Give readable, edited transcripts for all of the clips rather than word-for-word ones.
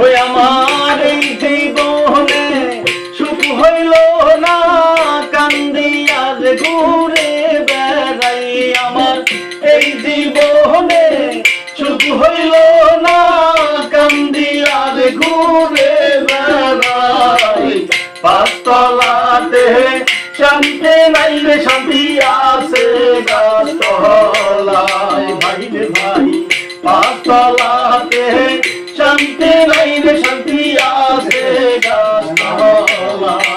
ওই আমার এই জীবনে সুখ হইল না, কান্দি আর ঘুরে বেড়াই। আমার এই জীবনে সুখ হইল না, কান্দি আর ঘুরে বেড়াই। পাঁচতলাতে শান্তি নাই রে, শান্তি আছে গাছতলায়। ভাই রে ভাই, পাঁচতলাতে শান্তি নাই রে, শান্তি আছে গাছতলায়।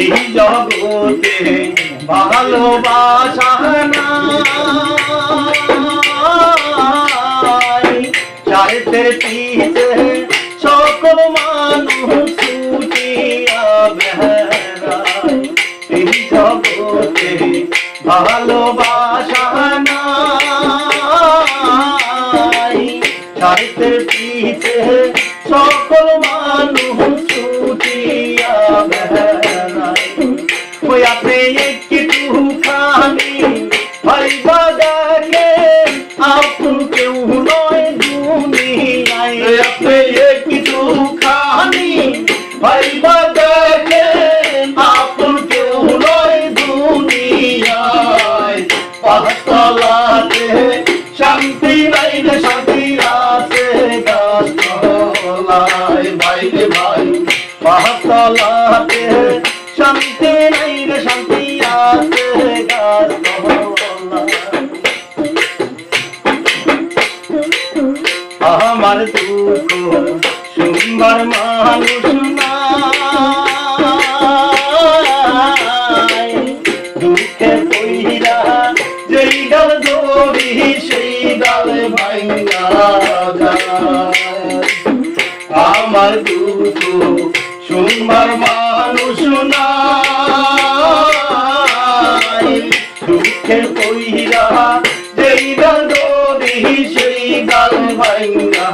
এই জগতে ভালোবাসা নাই, চাইতে পিছে সকল মানুষ ছুটিয়া বেড়ায়। এই জগতে ভালোবাসা নাই, চাইতে পিছে সকল মানুষ ছুটিয়া বেড়ায়। ওই আপনি একটু খানি ভাইবা দেখে, আপন কেউ নয় দুনিয়ায়। আপনি একটু খানি ভাইবা দেখে, আপন কেউ নয় দুনিয়ায়। পাঁচতলাতে শান্তি নাই রে, শান্তি আছে গাছতলায়। ভাই রে ভাই, পাঁচতলাতে শান্তি নাই রে, শান্তি আছে গাছতলায়। আমার দুঃখ শুনবার মানুষ নাই, দুঃখে পইরা যেই ডাল ধরি সেই ডাল ভাঙা যায়। আমার দুঃখ শুনবার মানুষ নাই, দুঃখে পইরা যেই ডাল ধরি সেই ডাল ভাঙা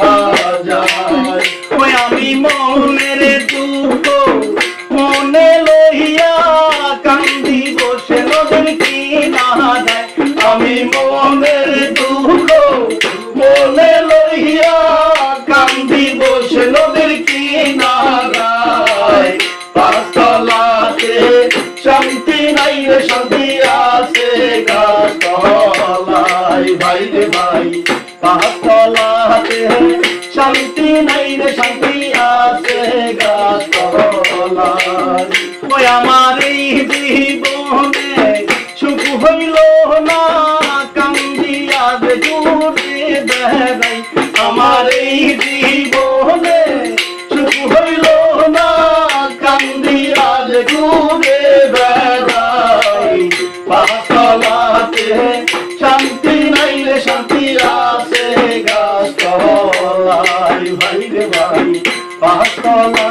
যায়। ওই আমি মনের দুঃখ মনে লইয়া কান্দি বসে নদীর কিনারায়। আমি মনের দুঃখ মনে লইয়া কান্দি বসে নদীর কিনারায়। পাঁচতলাতে শান্তি নাই রে, শান্তি আছে গাছতলায়। ভাই রে ভাই, পাঁচতলাতে শান্তি নাই রে, শান্তি আছে গাছতলায়। ওই আমার এই জীবনে সুখ হইল না, কান্দি আর ঘুরে বেড়াই। আমার এই জীবনে সুখ হইল না, কান্দি আর ঘুরে বেড়াই। পাঁচতলাতে শান্তি নাই রে, শান্তি আছে গাছতলায়। ভাই রে ভাই, পাঁচতলা